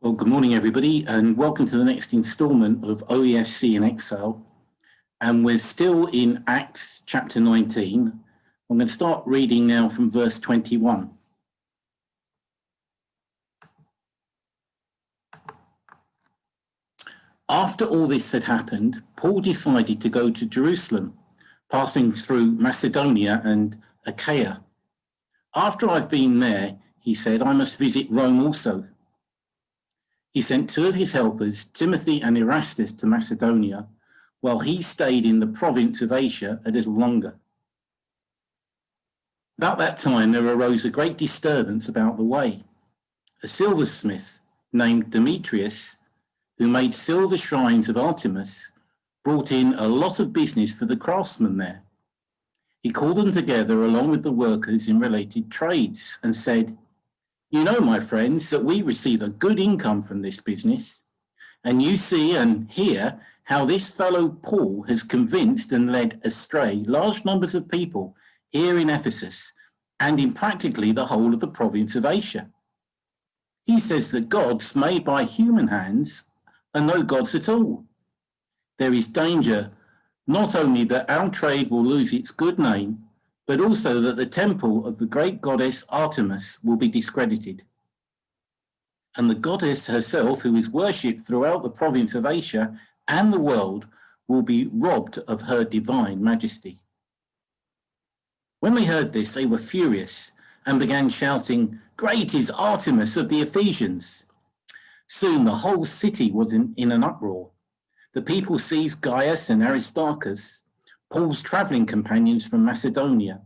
Well, good morning, everybody, and welcome to the next instalment of OEFC in Exile. And we're still in Acts chapter 19. I'm going to start reading now from verse 21. After all this had happened, Paul decided to go to Jerusalem, passing through Macedonia and Achaia. After I've been there, he said, I must visit Rome also. He sent two of his helpers, Timothy and Erastus, to Macedonia, while he stayed in the province of Asia a little longer. About that time, there arose a great disturbance about the way. A silversmith named Demetrius, who made silver shrines of Artemis, brought in a lot of business for the craftsmen there. He called them together along with the workers in related trades and said, You know, my friends, that we receive a good income from this business, and you see and hear how this fellow Paul has convinced and led astray large numbers of people here in Ephesus and in practically the whole of the province of Asia. He says that gods made by human hands are no gods at all. There is danger not only that our trade will lose its good name, but also that the temple of the great goddess Artemis will be discredited. And the goddess herself, who is worshipped throughout the province of Asia and the world, will be robbed of her divine majesty. When they heard this, they were furious and began shouting, Great is Artemis of the Ephesians! Soon the whole city was in an uproar. The people seized Gaius and Aristarchus, Paul's travelling companions from Macedonia,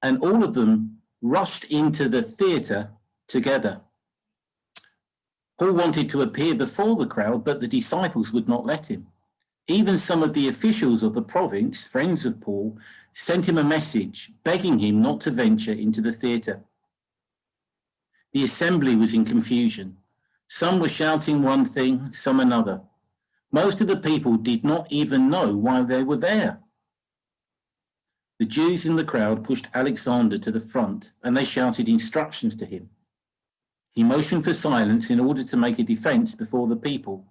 and all of them rushed into the theatre together. Paul wanted to appear before the crowd, but the disciples would not let him. Even some of the officials of the province, friends of Paul, sent him a message begging him not to venture into the theatre. The assembly was in confusion. Some were shouting one thing, some another. Most of the people did not even know why they were there. The Jews in the crowd pushed Alexander to the front, and they shouted instructions to him. He motioned for silence in order to make a defense before the people.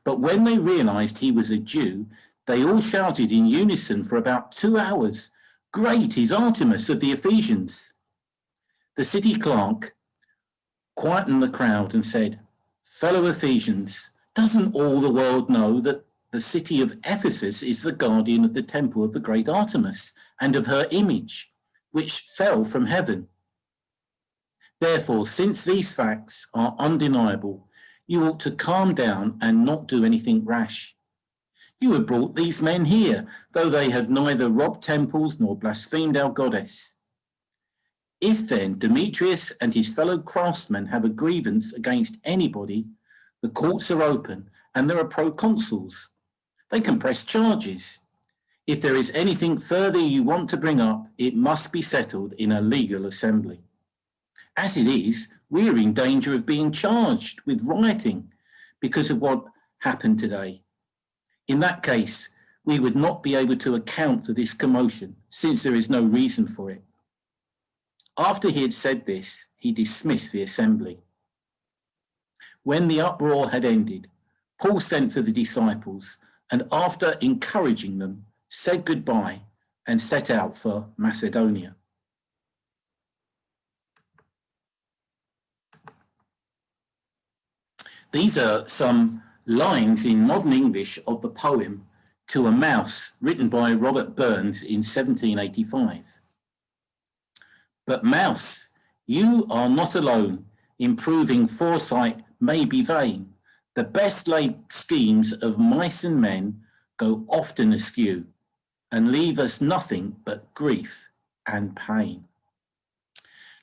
But when they realized he was a Jew, they all shouted in unison for about 2 hours, Great is Artemis of the Ephesians! The city clerk quietened the crowd and said, Fellow Ephesians, doesn't all the world know that the city of Ephesus is the guardian of the temple of the great Artemis and of her image, which fell from heaven? Therefore, since these facts are undeniable, you ought to calm down and not do anything rash. You have brought these men here, though they have neither robbed temples nor blasphemed our goddess. If then Demetrius and his fellow craftsmen have a grievance against anybody, the courts are open and there are proconsuls. They can press charges. If there is anything further you want to bring up, it must be settled in a legal assembly. As it is, we are in danger of being charged with rioting because of what happened today. In that case, we would not be able to account for this commotion, since there is no reason for it. After he had said this, he dismissed the assembly. When the uproar had ended, Paul sent for the disciples, and after encouraging them, said goodbye and set out for Macedonia. These are some lines in modern English of the poem To a Mouse, written by Robert Burns in 1785. But mouse, you are not alone. Improving foresight may be vain. The best laid schemes of mice and men go often askew and leave us nothing but grief and pain.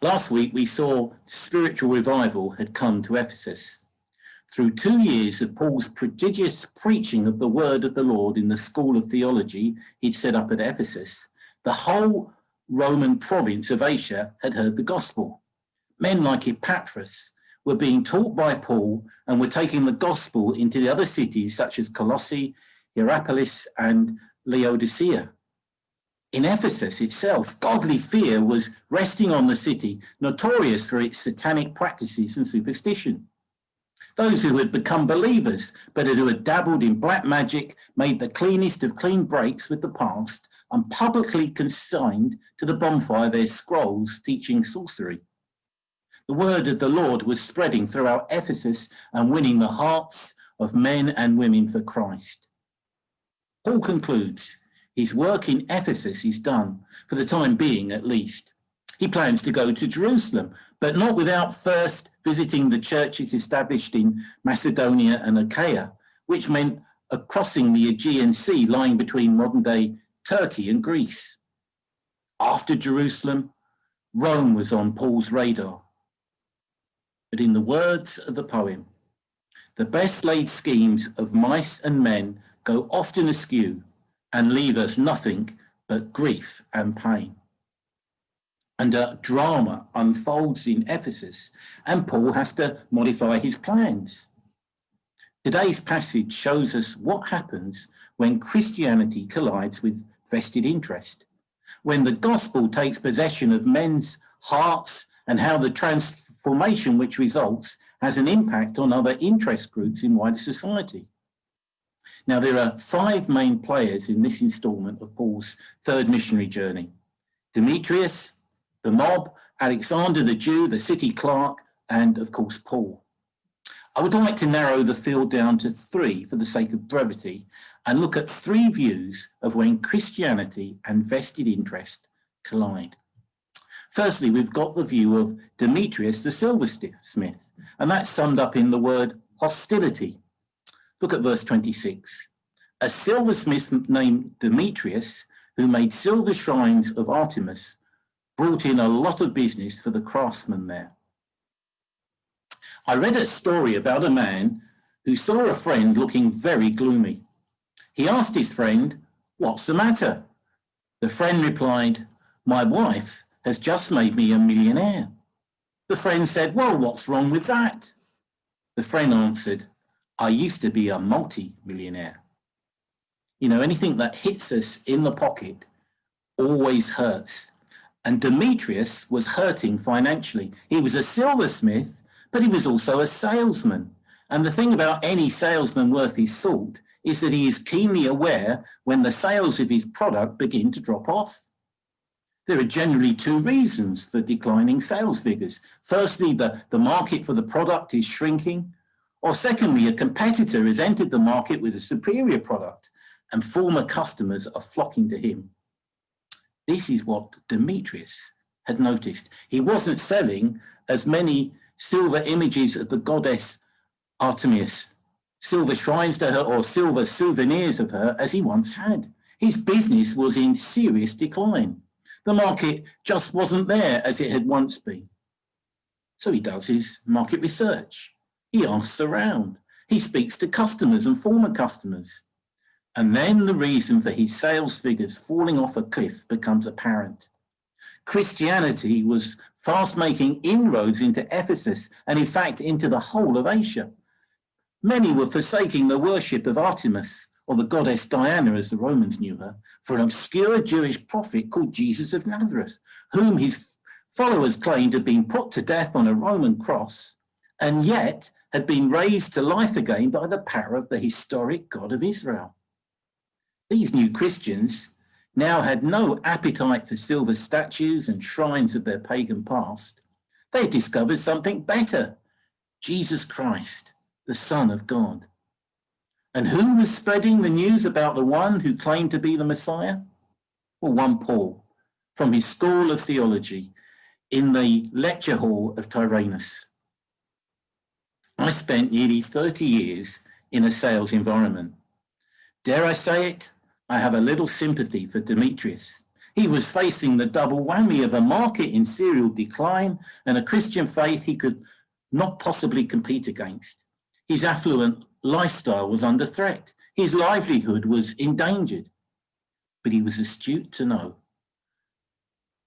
Last week we saw spiritual revival had come to Ephesus. Through 2 years of Paul's prodigious preaching of the word of the Lord in the school of theology he'd set up at Ephesus, the whole Roman province of Asia had heard the gospel. Men like Epaphras were being taught by Paul and were taking the gospel into the other cities such as Colossae, Hierapolis, and Laodicea. In Ephesus itself, godly fear was resting on the city, notorious for its satanic practices and superstition. those who had become believers, but who had dabbled in black magic, made the cleanest of clean breaks with the past, and publicly consigned to the bonfire their scrolls teaching sorcery. The word of the Lord was spreading throughout Ephesus and winning the hearts of men and women for Christ. Paul concludes, his work in Ephesus is done, for the time being at least. He plans to go to Jerusalem, but not without first visiting the churches established in Macedonia and Achaia, which meant crossing the Aegean Sea lying between modern-day Turkey and Greece. After Jerusalem, Rome was on Paul's radar. But in the words of the poem, the best laid schemes of mice and men go often askew and leave us nothing but grief and pain. And a drama unfolds in Ephesus, and Paul has to modify his plans. Today's passage shows us what happens when Christianity collides with vested interest, when the gospel takes possession of men's hearts, and how the transformation which results has an impact on other interest groups in wider society. Now, there are 5 main players in this instalment of Paul's third missionary journey: Demetrius, the mob, Alexander the Jew, the city clerk, and of course Paul. I would like to narrow the field down to 3 for the sake of brevity and look at 3 views of when Christianity and vested interest collide. Firstly, we've got the view of Demetrius the silversmith, and that's summed up in the word hostility. Look at verse 26. A silversmith named Demetrius, who made silver shrines of Artemis, brought in a lot of business for the craftsmen there. I read a story about a man who saw a friend looking very gloomy. He asked his friend, "What's the matter?" The friend replied, "My wife has just made me a millionaire." The friend said, "Well, what's wrong with that?" The friend answered, "I used to be a multi-millionaire." You know, anything that hits us in the pocket always hurts. And Demetrius was hurting financially. He was a silversmith, but he was also a salesman. And the thing about any salesman worth his salt is that he is keenly aware when the sales of his product begin to drop off. There are generally 2 reasons for declining sales figures. Firstly, the market for the product is shrinking, or secondly, a competitor has entered the market with a superior product and former customers are flocking to him. This is what Demetrius had noticed. He wasn't selling as many silver images of the goddess Artemis, silver shrines to her or silver souvenirs of her as he once had. His business was in serious decline. The market just wasn't there as it had once been. So he does his market research. He asks around. He speaks to customers and former customers. And then the reason for his sales figures falling off a cliff becomes apparent. Christianity was fast making inroads into Ephesus and in fact into the whole of Asia. Many were forsaking the worship of Artemis, or the goddess Diana as the Romans knew her, for an obscure Jewish prophet called Jesus of Nazareth, whom his followers claimed had been put to death on a Roman cross and yet had been raised to life again by the power of the historic God of Israel. These new Christians now had no appetite for silver statues and shrines of their pagan past. They had discovered something better: Jesus Christ, the Son of God. And who was spreading the news about the one who claimed to be the Messiah? Well, one Paul, from his school of theology in the lecture hall of Tyrannus. I spent nearly 30 years in a sales environment. Dare I say it? I have a little sympathy for Demetrius. He was facing the double whammy of a market in serial decline and a Christian faith he could not possibly compete against. His affluent lifestyle was under threat. His livelihood was endangered. But he was astute to know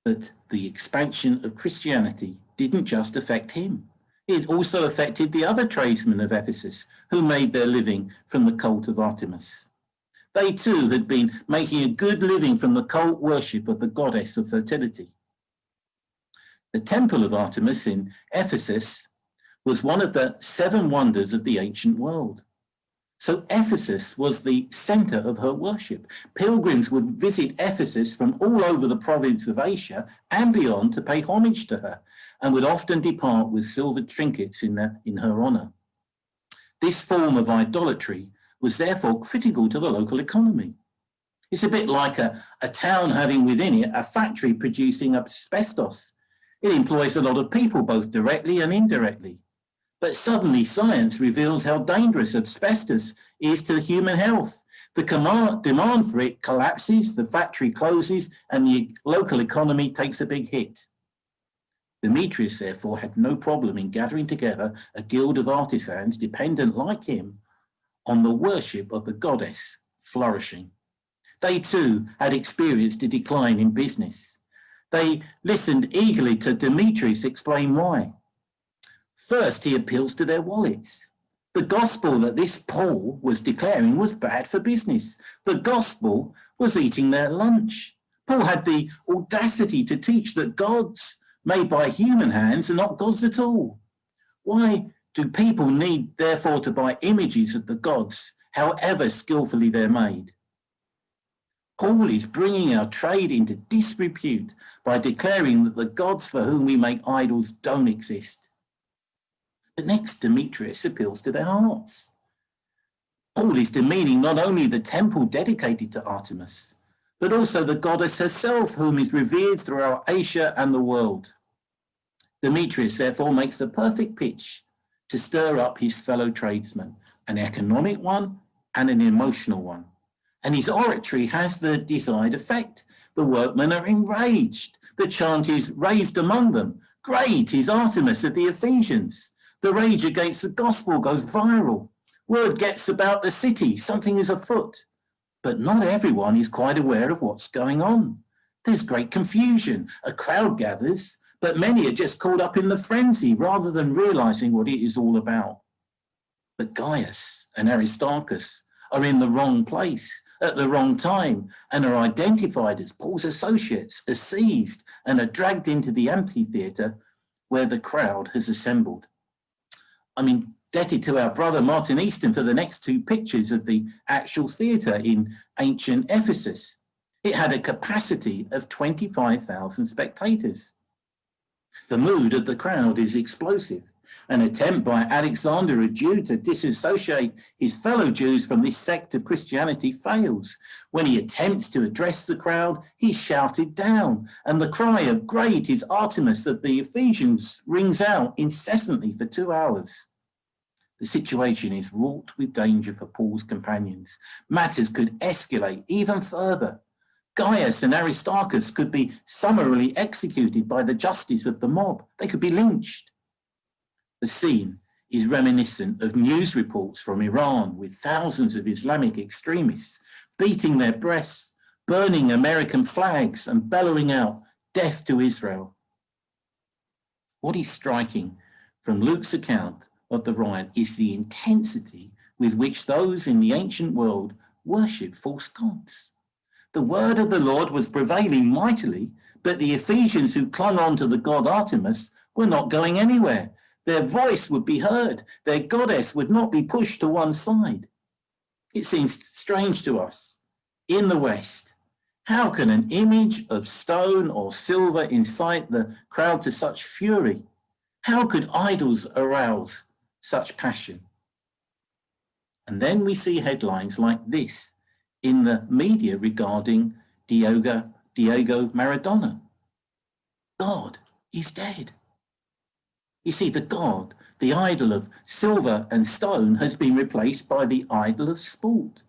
that the expansion of Christianity didn't just affect him. It also affected the other tradesmen of Ephesus who made their living from the cult of Artemis. They too had been making a good living from the cult worship of the goddess of fertility. The temple of Artemis in Ephesus was one of the 7 wonders of the ancient world. So Ephesus was the center of her worship. Pilgrims would visit Ephesus from all over the province of Asia and beyond to pay homage to her, and would often depart with silver trinkets in her honor. This form of idolatry was therefore critical to the local economy. It's a bit like a town having within it a factory producing asbestos. It employs a lot of people, both directly and indirectly. But suddenly science reveals how dangerous asbestos is to human health. The demand for it collapses, the factory closes, and the local economy takes a big hit. Demetrius, therefore, had no problem in gathering together a guild of artisans dependent like him on the worship of the goddess flourishing. They too had experienced a decline in business. They listened eagerly to Demetrius explain why. First, he appeals to their wallets. The gospel that this Paul was declaring was bad for business. The gospel was eating their lunch. Paul had the audacity to teach that gods made by human hands are not gods at all. Why do people need, therefore, to buy images of the gods, however skillfully they're made? Paul is bringing our trade into disrepute by declaring that the gods for whom we make idols don't exist. But next, Demetrius appeals to their hearts. Paul is demeaning not only the temple dedicated to Artemis, but also the goddess herself, whom is revered throughout Asia and the world. Demetrius, therefore, makes a perfect pitch to stir up his fellow tradesmen, an economic one and an emotional one. And his oratory has the desired effect. The workmen are enraged. The chant is raised among them. Great is Artemis of the Ephesians. The rage against the gospel goes viral. Word gets about the city, something is afoot. But not everyone is quite aware of what's going on. There's great confusion. A crowd gathers, but many are just caught up in the frenzy rather than realizing what it is all about. But Gaius and Aristarchus are in the wrong place at the wrong time and are identified as Paul's associates, are seized and are dragged into the amphitheatre where the crowd has assembled. I'm indebted to our brother Martin Easton for the next 2 pictures of the actual theatre in ancient Ephesus. It had a capacity of 25,000 spectators. The mood of the crowd is explosive. An attempt by Alexander, a Jew, to disassociate his fellow Jews from this sect of Christianity fails. When he attempts to address the crowd, he's shouted down, and the cry of "Great is Artemis of the Ephesians" rings out incessantly for 2 hours. The situation is wrought with danger for Paul's companions. Matters could escalate even further. Gaius and Aristarchus could be summarily executed by the justice of the mob. They could be lynched. The scene is reminiscent of news reports from Iran, with thousands of Islamic extremists beating their breasts, burning American flags, and bellowing out, "Death to Israel." What is striking from Luke's account of the riot is the intensity with which those in the ancient world worship false gods. The word of the Lord was prevailing mightily, but the Ephesians who clung on to the god Artemis were not going anywhere. Their voice would be heard. Their goddess would not be pushed to one side. It seems strange to us in the West. How can an image of stone or silver incite the crowd to such fury? How could idols arouse such passion? And then we see headlines like this in the media regarding Diego Maradona. God is dead. You see, the god, the idol of silver and stone, has been replaced by the idol of sport.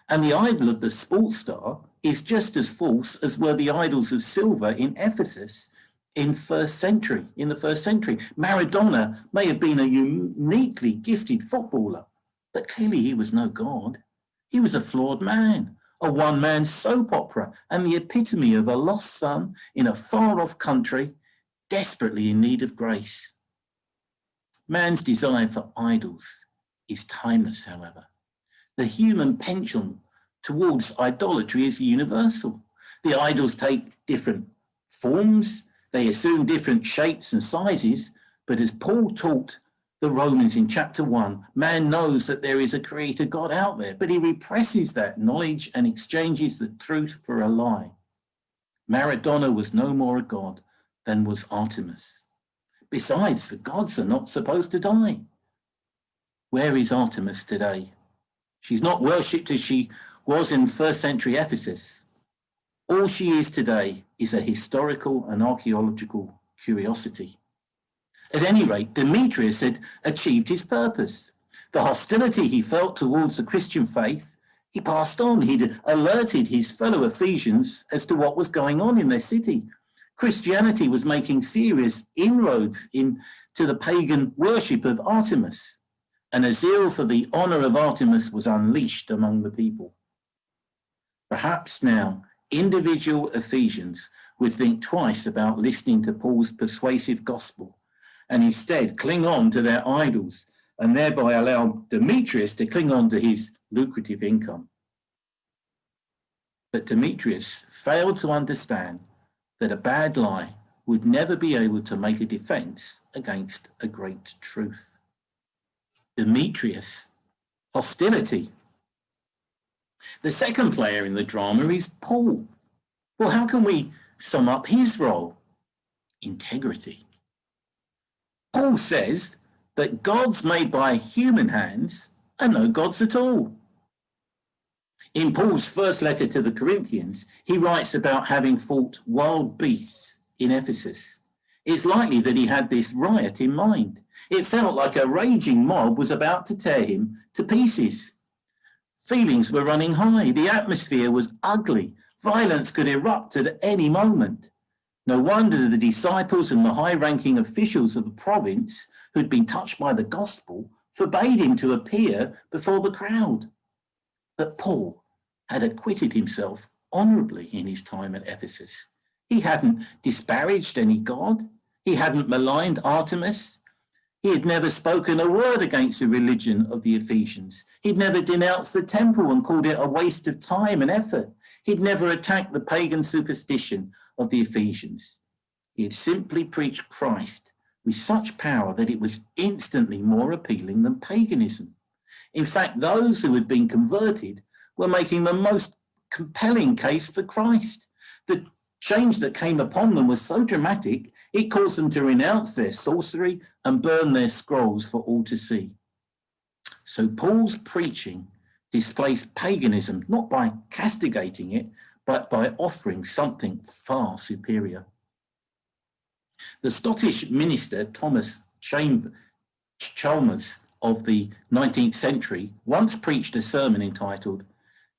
And the idol of the sports star is just as false as were the idols of silver in Ephesus in the first century. Maradona may have been a uniquely gifted footballer, but clearly he was no god. He was a flawed man, a one-man soap opera, and the epitome of a lost son in a far-off country, desperately in need of grace. Man's desire for idols is timeless, however. The human penchant towards idolatry is universal. The idols take different forms, they assume different shapes and sizes, but as Paul taught the Romans in chapter 1, man knows that there is a creator God out there, but he represses that knowledge and exchanges the truth for a lie. Macedonia was no more a god than was Artemis. Besides, the gods are not supposed to die. Where is Artemis today? She's not worshipped as she was in first century Ephesus. All she is today is a historical and archaeological curiosity. At any rate, Demetrius had achieved his purpose. The hostility he felt towards the Christian faith, he passed on. He'd alerted his fellow Ephesians as to what was going on in their city. Christianity was making serious inroads into the pagan worship of Artemis, and a zeal for the honor of Artemis was unleashed among the people. Perhaps now, individual Ephesians would think twice about listening to Paul's persuasive gospel and instead cling on to their idols and thereby allow Demetrius to cling on to his lucrative income. But Demetrius failed to understand that a bad lie would never be able to make a defense against a great truth. Demetrius, hostility. The second player in the drama is Paul. Well, how can we sum up his role? Integrity. Paul says that gods made by human hands are no gods at all. In Paul's first letter to the Corinthians, he writes about having fought wild beasts in Ephesus. It's likely that he had this riot in mind. It felt like a raging mob was about to tear him to pieces. Feelings were running high. The atmosphere was ugly. Violence could erupt at any moment. No wonder the disciples and the high-ranking officials of the province who'd been touched by the gospel forbade him to appear before the crowd. But Paul had acquitted himself honourably in his time at Ephesus. He hadn't disparaged any god. He hadn't maligned Artemis. He had never spoken a word against the religion of the Ephesians. He'd never denounced the temple and called it a waste of time and effort. He'd never attacked the pagan superstition of the Ephesians. He had simply preached Christ with such power that it was instantly more appealing than paganism. In fact, those who had been converted were making the most compelling case for Christ. The change that came upon them was so dramatic, it caused them to renounce their sorcery and burn their scrolls for all to see. So Paul's preaching displaced paganism, not by castigating it, but by offering something far superior. The Scottish minister Thomas Chalmers of the 19th century once preached a sermon entitled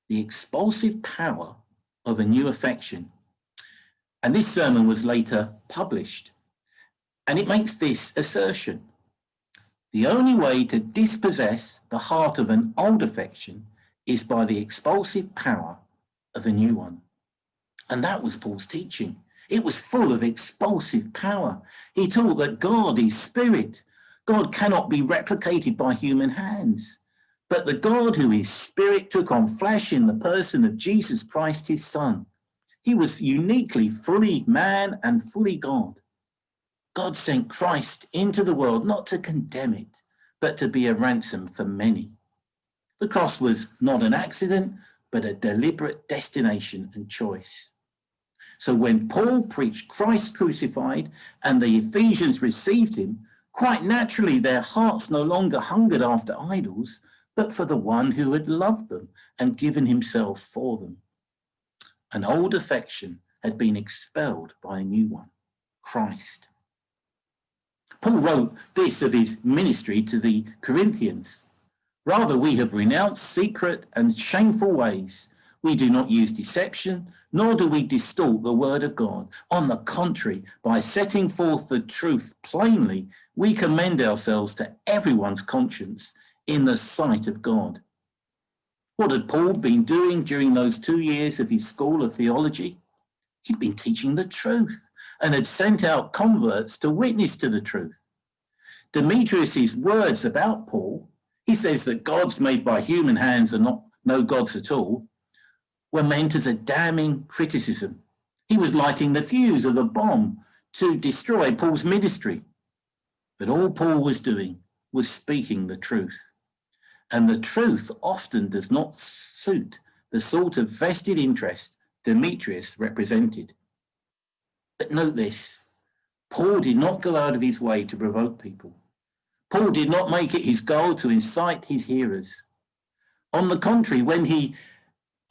"The Expulsive Power of a New Affection." And this sermon was later published. And it makes this assertion: the only way to dispossess the heart of an old affection is by the expulsive power of a new one. And that was Paul's teaching. It was full of expulsive power. He taught that God is spirit. God cannot be replicated by human hands. But the God who is spirit took on flesh in the person of Jesus Christ, his son. He was uniquely fully man and fully God. God sent Christ into the world not to condemn it, but to be a ransom for many. The cross was not an accident, but a deliberate destination and choice. So when Paul preached Christ crucified and the Ephesians received him, quite naturally their hearts no longer hungered after idols, but for the one who had loved them and given himself for them. An old affection had been expelled by a new one, Christ. Paul wrote this of his ministry to the Corinthians: "Rather, we have renounced secret and shameful ways. We do not use deception, nor do we distort the word of God. On the contrary, by setting forth the truth plainly, we commend ourselves to everyone's conscience in the sight of God." What had Paul been doing during those 2 years of his school of theology? He'd been teaching the truth and had sent out converts to witness to the truth. Demetrius's words about Paul, he says that gods made by human hands are no gods at all, were meant as a damning criticism. He was lighting the fuse of a bomb to destroy Paul's ministry. But all Paul was doing was speaking the truth. And the truth often does not suit the sort of vested interest Demetrius represented. But note this, Paul did not go out of his way to provoke people. Paul did not make it his goal to incite his hearers. On the contrary, when he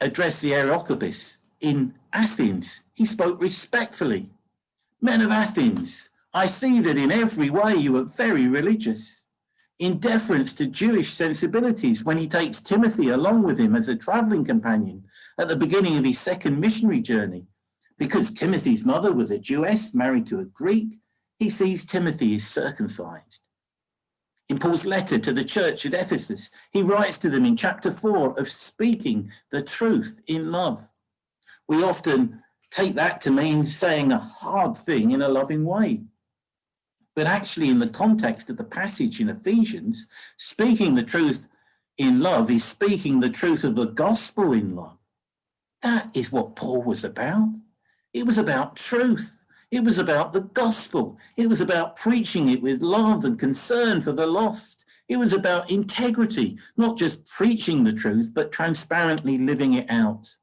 addressed the Areopagus in Athens, he spoke respectfully. Men of Athens, I see that in every way you are very religious. In deference to Jewish sensibilities, when he takes Timothy along with him as a traveling companion at the beginning of his second missionary journey, because Timothy's mother was a Jewess married to a Greek, he sees Timothy is circumcised. In Paul's letter to the church at Ephesus, he writes to them in chapter 4 of speaking the truth in love. We often take that to mean saying a hard thing in a loving way. But actually, in the context of the passage in Ephesians, speaking the truth in love is speaking the truth of the gospel in love. That is what Paul was about. It was about truth. It was about the gospel. It was about preaching it with love and concern for the lost. It was about integrity, not just preaching the truth, but transparently living it out.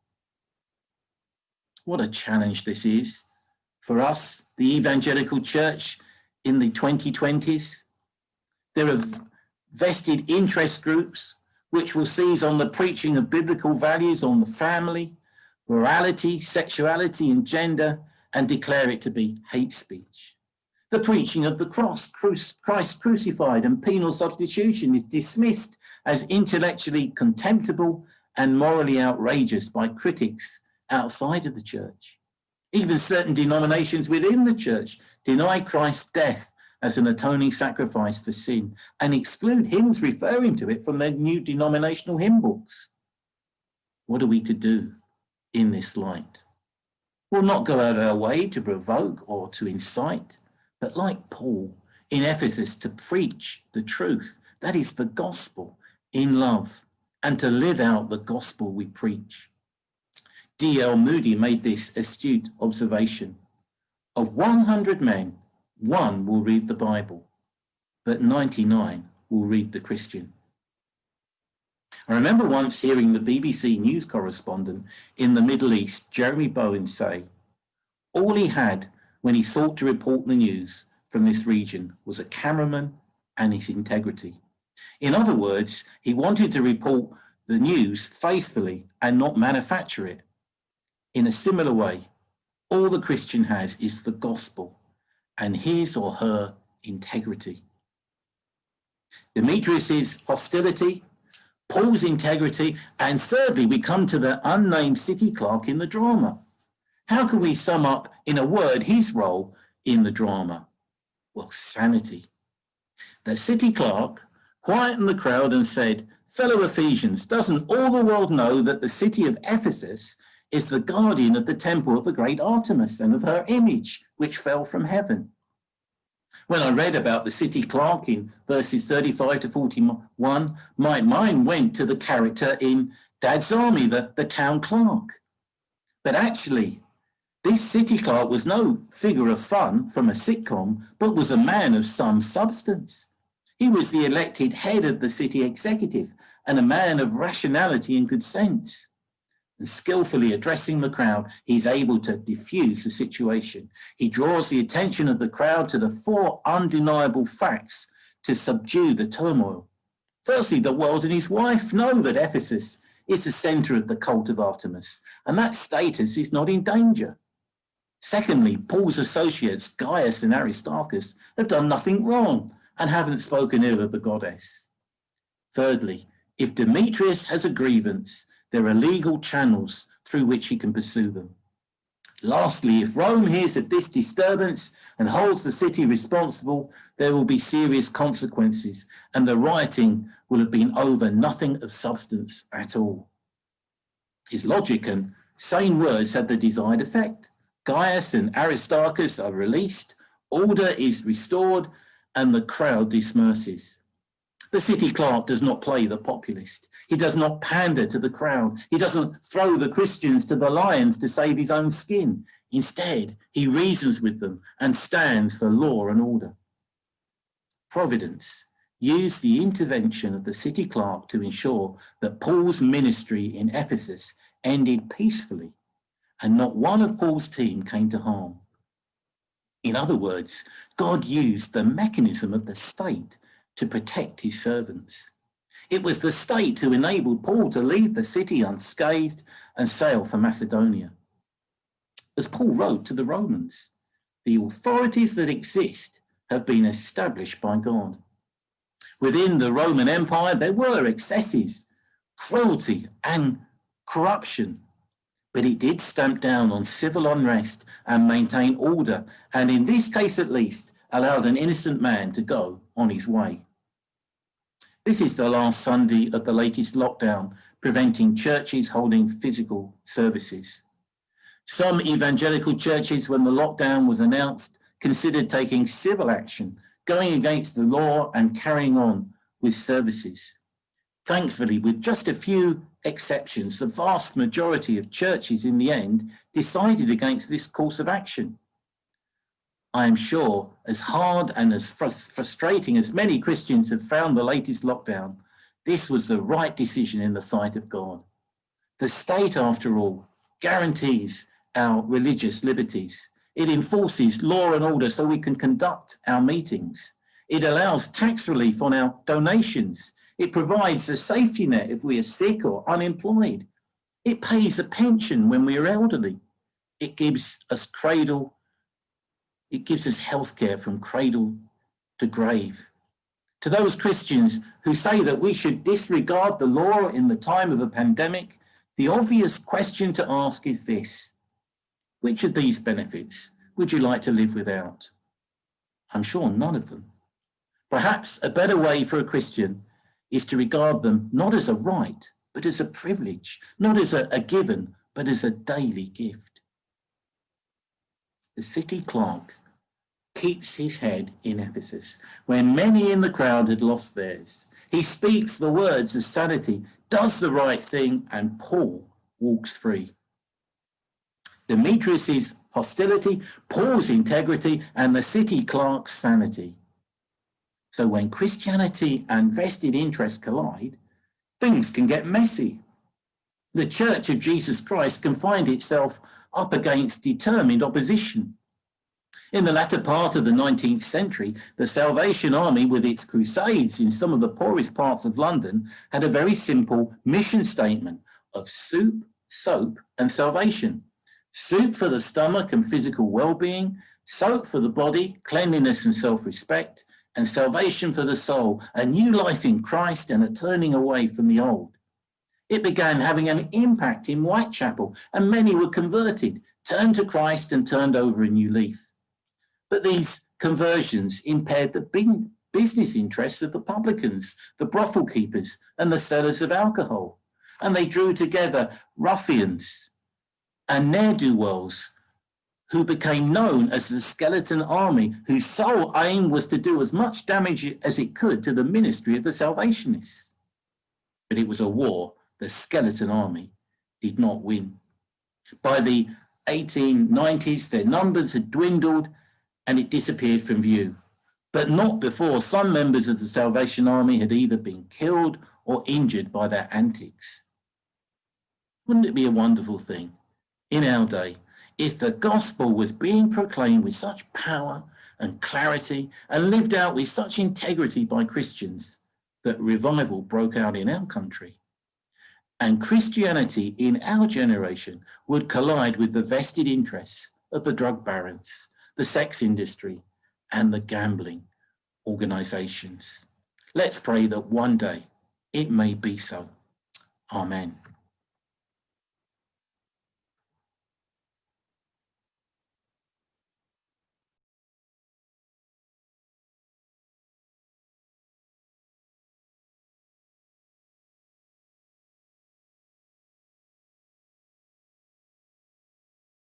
What a challenge this is for us, the evangelical church in the 2020s. There are vested interest groups which will seize on the preaching of biblical values on the family, morality, sexuality, and gender, and declare it to be hate speech. The preaching of the cross, Christ crucified and penal substitution, is dismissed as intellectually contemptible and morally outrageous by critics outside of the church. Even certain denominations within the church deny Christ's death as an atoning sacrifice for sin and exclude hymns referring to it from their new denominational hymn books. What are we to do in this light? We'll not go out of our way to provoke or to incite, but like Paul in Ephesus, to preach the truth, that is the gospel, in love, and to live out the gospel we preach. D.L. Moody made this astute observation. Of 100 men, 1 will read the Bible, but 99 will read the Christian. I remember once hearing the BBC news correspondent in the Middle East, Jeremy Bowen, say, all he had when he sought to report the news from this region was a cameraman and his integrity. In other words, he wanted to report the news faithfully and not manufacture it. In a similar way, all the Christian has is the gospel and his or her integrity. Demetrius's hostility, Paul's integrity, and thirdly, we come to the unnamed city clerk in the drama. How can we sum up in a word his role in the drama? Well, sanity. The city clerk quietened the crowd and said, fellow Ephesians, doesn't all the world know that the city of Ephesus is the guardian of the temple of the great Artemis and of her image, which fell from heaven? When I read about the city clerk in verses 35 to 41, my mind went to the character in Dad's Army, the town clerk. But actually, this city clerk was no figure of fun from a sitcom, but was a man of some substance. He was the elected head of the city executive and a man of rationality and good sense. And skillfully addressing the crowd, he's able to diffuse the situation. He draws the attention of the crowd to the 4 undeniable facts to subdue the turmoil. Firstly, the world and his wife know that Ephesus is the center of the cult of Artemis, and that status is not in danger. Secondly, Paul's associates, Gaius and Aristarchus, have done nothing wrong and haven't spoken ill of the goddess. Thirdly, if Demetrius has a grievance, there are legal channels through which he can pursue them. Lastly, if Rome hears of this disturbance and holds the city responsible, there will be serious consequences, and the rioting will have been over nothing of substance at all. His logic and sane words had the desired effect. Gaius and Aristarchus are released, order is restored, and the crowd disperses. The city clerk does not play the populist. He does not pander to the crowd. He doesn't throw the Christians to the lions to save his own skin. Instead, he reasons with them and stands for law and order. Providence used the intervention of the city clerk to ensure that Paul's ministry in Ephesus ended peacefully and not one of Paul's team came to harm. In other words, God used the mechanism of the state to protect his servants. It was the state who enabled Paul to leave the city unscathed and sail for Macedonia. As Paul wrote to the Romans, the authorities that exist have been established by God. Within the Roman Empire, there were excesses, cruelty and corruption, but it did stamp down on civil unrest and maintain order, and in this case at least, allowed an innocent man to go on his way. This is the last Sunday of the latest lockdown, preventing churches holding physical services. Some evangelical churches, when the lockdown was announced, considered taking civil action, going against the law and carrying on with services. Thankfully, with just a few exceptions, the vast majority of churches in the end decided against this course of action. I am sure as hard and as frustrating as many Christians have found the latest lockdown, this was the right decision in the sight of God. The state, after all, guarantees our religious liberties. It enforces law and order so we can conduct our meetings. It allows tax relief on our donations. It provides a safety net if we are sick or unemployed. It pays a pension when we are elderly. It gives us healthcare from cradle to grave. To those Christians who say that we should disregard the law in the time of a pandemic, the obvious question to ask is this: which of these benefits would you like to live without? I'm sure none of them. Perhaps a better way for a Christian is to regard them not as a right, but as a privilege, not as a given, but as a daily gift. The city clerk keeps his head in Ephesus when many in the crowd had lost theirs. He speaks the words of sanity, does the right thing, and Paul walks free. Demetrius's hostility, Paul's integrity, and the city clerk's sanity. So when Christianity and vested interest collide, things can get messy. The Church of Jesus Christ can find itself up against determined opposition. In the latter part of the 19th century, the Salvation Army, with its crusades in some of the poorest parts of London, had a very simple mission statement of soup, soap, and salvation. Soup for the stomach and physical well-being, soap for the body, cleanliness and self-respect, and salvation for the soul, a new life in Christ and a turning away from the old. It began having an impact in Whitechapel, and many were converted, turned to Christ and turned over a new leaf. But these conversions impaired the business interests of the publicans, the brothel keepers, and the sellers of alcohol. And they drew together ruffians and ne'er-do-wells who became known as the Skeleton Army, whose sole aim was to do as much damage as it could to the ministry of the Salvationists. But it was a war the Skeleton Army did not win. By the 1890s, their numbers had dwindled and it disappeared from view, but not before some members of the Salvation Army had either been killed or injured by their antics. Wouldn't it be a wonderful thing in our day if the gospel was being proclaimed with such power and clarity and lived out with such integrity by Christians that revival broke out in our country, and Christianity in our generation would collide with the vested interests of the drug barons, the sex industry, and the gambling organizations. Let's pray that one day it may be so. Amen.